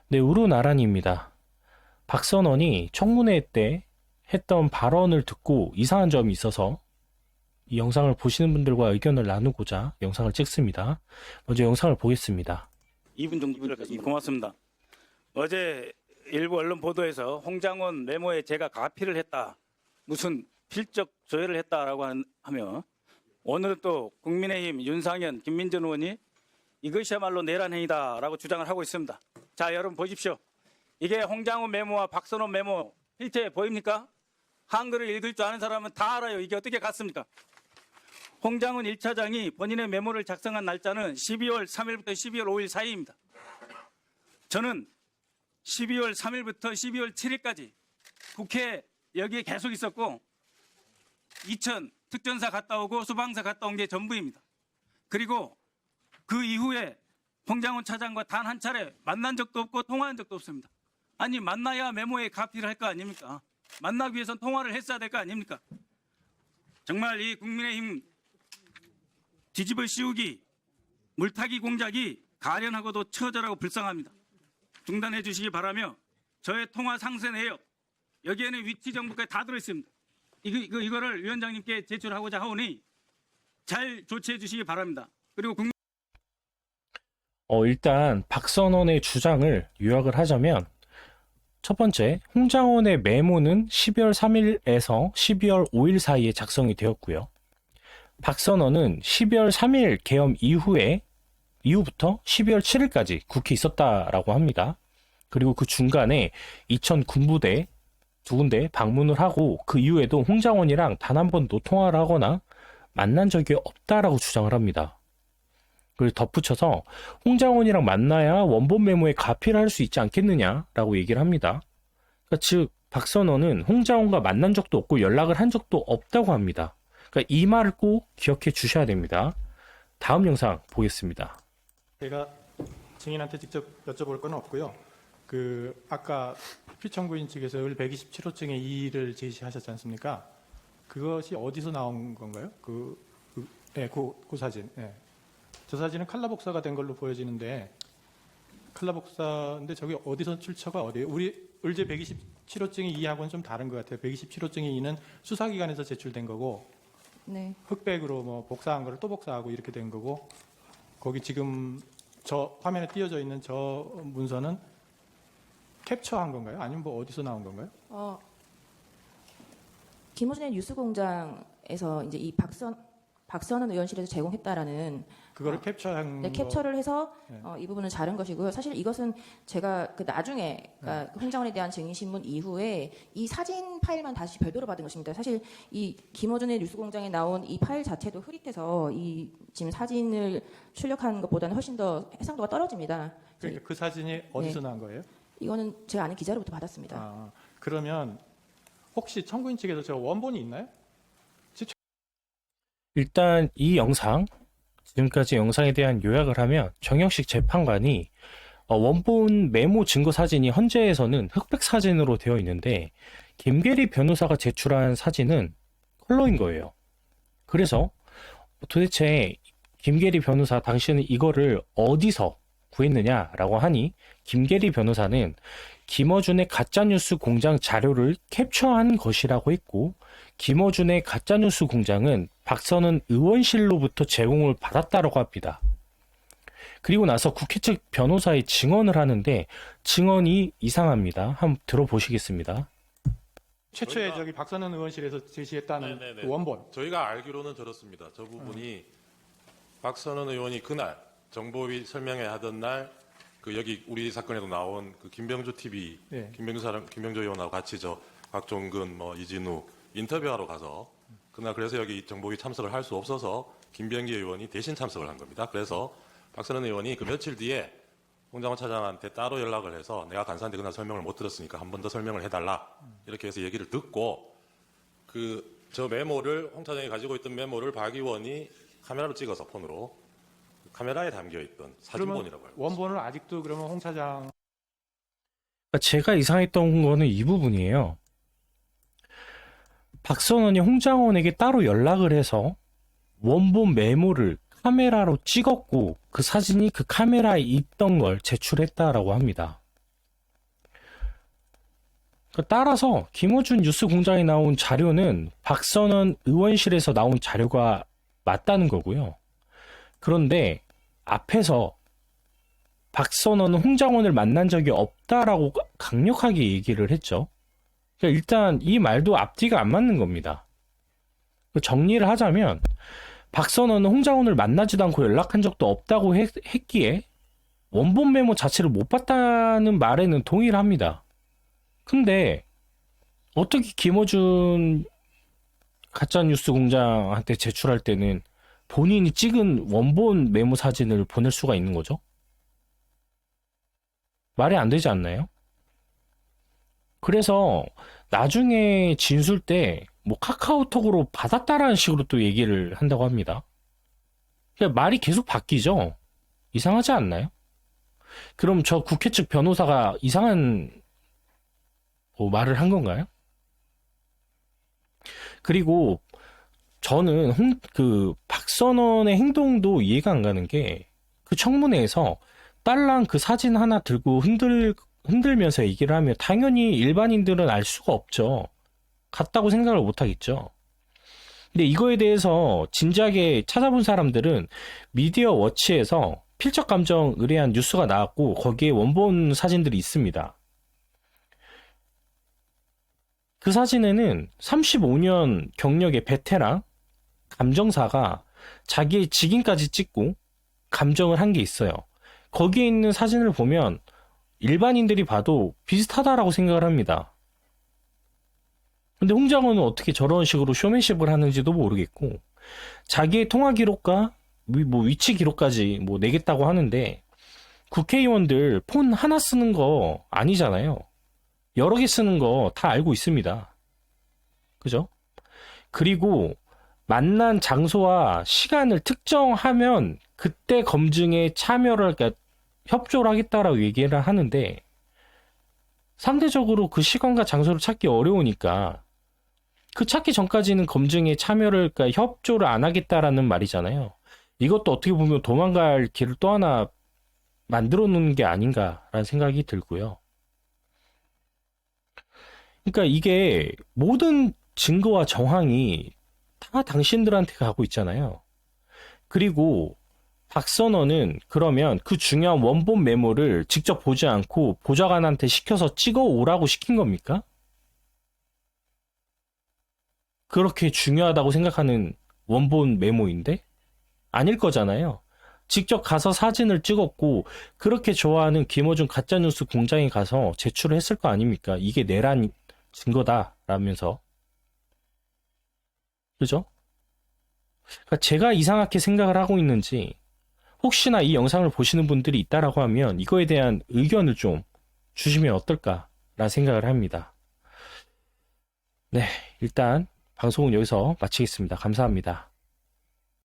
네, 우루나란입니다. 박선원이 청문회 때 했던 발언을 듣고 이상한 점이 있어서 이 영상을 보시는 분들과 의견을 나누고자 영상을 찍습니다. 먼저 영상을 보겠습니다. 2분 정도 필요하겠습니다. 고맙습니다. 어제 일부 언론 보도에서 홍장원 메모에 제가 가피를 했다, 무슨 필적 조회를 했다라고 하며, 오늘은 또 국민의힘 윤상현, 김민전 의원이 이것이야말로 내란 행위다라고 주장을 하고 있습니다. 자, 여러분 보십시오. 이게 홍장원 메모와 박선원 메모 필체 보입니까? 한글을 읽을 줄 아는 사람은 다 알아요. 이게 어떻게 갔습니까? 홍장원 1차장이 본인의 메모를 작성한 날짜는 12월 3일부터 12월 5일 사이입니다. 저는 12월 3일부터 12월 7일까지 국회 여기에 계속 있었고, 이천 특전사 갔다 오고 수방사 갔다 온 게 전부입니다. 그리고 그 이후에 홍장원 차장과 단 한 차례 만난 적도 없고 통화한 적도 없습니다. 아니, 만나야 메모에 가피를 할 거 아닙니까? 만나기 위해선 통화를 했어야 될 거 아닙니까? 정말 이 국민의힘 뒤집어 씌우기, 물타기 공작이 가련하고도 처절하고 불쌍합니다. 중단해 주시기 바라며, 저의 통화 상세 내역, 여기에는 위치 정보까지 다 들어있습니다. 이거를 위원장님께 제출하고자 하오니 잘 조치해 주시기 바랍니다. 그리고 일단 박선원의 주장을 요약을 하자면, 첫 번째, 홍장원의 메모는 12월 3일에서 12월 5일 사이에 작성이 되었고요. 박선원은 12월 3일 계엄 이후부터 12월 7일까지 국회에 있었다라고 합니다. 그리고 그 중간에 이천 군부대 두 군데 방문을 하고, 그 이후에도 홍장원이랑 단 한 번도 통화를 하거나 만난 적이 없다라고 주장을 합니다. 그리고 덧붙여서 홍장원이랑 만나야 원본 메모에 가피를 할 수 있지 않겠느냐라고 얘기를 합니다. 그러니까 즉 박선원은 홍장원과 만난 적도 없고 연락을 한 적도 없다고 합니다. 그러니까 이 말을 꼭 기억해 주셔야 됩니다. 다음 영상 보겠습니다. 제가 증인한테 직접 여쭤볼 건 없고요. 아까 피청구인 측에서 을 127호증의 이의를 제시하셨지 않습니까? 그것이 어디서 나온 건가요? 그 사진. 네. 저 사진은 칼라 복사가 된 걸로 보여지는데, 칼라 복사인데 저게 어디서 출처가 어디예요? 우리 을제 127호증의 이의하고는 좀 다른 것 같아요. 127호증의 이의는 수사기관에서 제출된 거고, 네. 흑백으로 뭐 복사한 거를 또 복사하고 이렇게 된 거고, 거기 지금 저 화면에 띄어져 있는 저 문서는 캡처한 건가요? 아니면 뭐 어디서 나온 건가요? 김호준의 뉴스공장에서 이제 이 박선원 의원실에서 제공했다라는 그거를 캡처한 네, 거. 캡처를 해서 네. 이 부분은 다른 것이고요. 사실 이것은 제가 그 나중에, 그러니까 홍장원에 대한 증인 신문 이후에 이 사진 파일만 다시 별도로 받은 것입니다. 사실 이 김호준의 뉴스공장에 나온 이 파일 자체도 흐릿해서 이 지금 사진을 출력한 것보다는 훨씬 더 해상도가 떨어집니다. 그러니까 그 사진이 어디서 나온 거예요? 이거는 제가 아는 기자로부터 받았습니다. 그러면 혹시 청구인 측에서 저 원본이 있나요? 일단 이 영상, 지금까지 영상에 대한 요약을 하면, 정영식 재판관이 원본 메모 증거 사진이 헌재에서는 흑백 사진으로 되어 있는데 김계리 변호사가 제출한 사진은 컬러인 거예요. 그래서 도대체 김계리 변호사 당신은 이거를 어디서 구했느냐라고 하니, 김계리 변호사는 김어준의 가짜뉴스 공장 자료를 캡처한 것이라고 했고, 김어준의 가짜뉴스 공장은 박선원 의원실로부터 제공을 받았다라고 합니다. 그리고 나서 국회 측 변호사의 증언을 하는데 증언이 이상합니다. 한번 들어보시겠습니다. 최초에 저기 박선원 의원실에서 제시했다는 그 원본. 저희가 알기로는 들었습니다. 저 부분이 박선원 의원이 그날 정보위 설명회 하던 날, 여기 우리 사건에도 나온 그 김병조 TV, 네. 김병조 의원하고 같이 저 박종근, 이진우 인터뷰하러 가서, 그날 그래서 여기 정보위 참석을 할 수 없어서 김병기 의원이 대신 참석을 한 겁니다. 그래서 박선원 의원이 그 며칠 뒤에 홍장원 차장한테 따로 연락을 해서, 내가 간사한테 그날 설명을 못 들었으니까 한 번 더 설명을 해달라, 이렇게 해서 얘기를 듣고, 저 메모를, 홍 차장이 가지고 있던 메모를 박 의원이 카메라로 찍어서 폰으로 카메라에 담겨있던 사진본이라고 알고 있습니다. 원본을 아직도 그러면 홍 차장. 제가 이상했던 거는 이 부분이에요. 박선원이 홍장원에게 따로 연락을 해서 원본 메모를 카메라로 찍었고, 그 사진이 그 카메라에 있던 걸 제출했다라고 합니다. 따라서 김어준 뉴스공장에 나온 자료는 박선원 의원실에서 나온 자료가 맞다는 거고요. 그런데 앞에서 박선원은 홍장원을 만난 적이 없다라고 강력하게 얘기를 했죠. 그러니까 일단 이 말도 앞뒤가 안 맞는 겁니다. 정리를 하자면 박선원은 홍장원을 만나지도 않고 연락한 적도 없다고 했기에 원본 메모 자체를 못 봤다는 말에는 동의를 합니다. 근데 어떻게 김어준 가짜뉴스 공장한테 제출할 때는 본인이 찍은 원본 메모 사진을 보낼 수가 있는 거죠? 말이 안 되지 않나요? 그래서 나중에 진술 때 뭐 카카오톡으로 받았다라는 식으로 또 얘기를 한다고 합니다. 그러니까 말이 계속 바뀌죠? 이상하지 않나요? 그럼 저 국회 측 변호사가 이상한 뭐 말을 한 건가요? 그리고 저는 박선원의 행동도 이해가 안 가는 게 그 청문회에서 딸랑 그 사진 하나 들고 흔들면서 얘기를 하면 당연히 일반인들은 알 수가 없죠. 같다고 생각을 못 하겠죠. 근데 이거에 대해서 진지하게 찾아본 사람들은 미디어 워치에서 필적 감정 의뢰한 뉴스가 나왔고 거기에 원본 사진들이 있습니다. 그 사진에는 35년 경력의 베테랑 감정사가 자기의 직인까지 찍고 감정을 한 게 있어요. 거기에 있는 사진을 보면 일반인들이 봐도 비슷하다라고 생각을 합니다. 근데 홍장원은 어떻게 저런 식으로 쇼맨십을 하는지도 모르겠고 자기의 통화 기록과 뭐 위치 기록까지 뭐 내겠다고 하는데 국회의원들 폰 하나 쓰는 거 아니잖아요. 여러 개 쓰는 거 다 알고 있습니다. 그죠? 그리고 만난 장소와 시간을 특정하면 그때 검증에 참여를, 그러니까 협조를 하겠다라고 얘기를 하는데 상대적으로 그 시간과 장소를 찾기 어려우니까 그 찾기 전까지는 검증에 참여를, 그러니까 협조를 안 하겠다라는 말이잖아요. 이것도 어떻게 보면 도망갈 길을 또 하나 만들어 놓는 게 아닌가라는 생각이 들고요. 그러니까 이게 모든 증거와 정황이 다 당신들한테 가고 있잖아요. 그리고 박선원은 그러면 그 중요한 원본 메모를 직접 보지 않고 보좌관한테 시켜서 찍어 오라고 시킨 겁니까? 그렇게 중요하다고 생각하는 원본 메모인데? 아닐 거잖아요. 직접 가서 사진을 찍었고 그렇게 좋아하는 김어준 가짜뉴스 공장에 가서 제출을 했을 거 아닙니까? 이게 내란 증거다 라면서. 그죠? 그러니까 제가 이상하게 생각을 하고 있는지 혹시나 이 영상을 보시는 분들이 있다라고 하면 이거에 대한 의견을 좀 주시면 어떨까라는 생각을 합니다. 네, 일단 방송은 여기서 마치겠습니다. 감사합니다.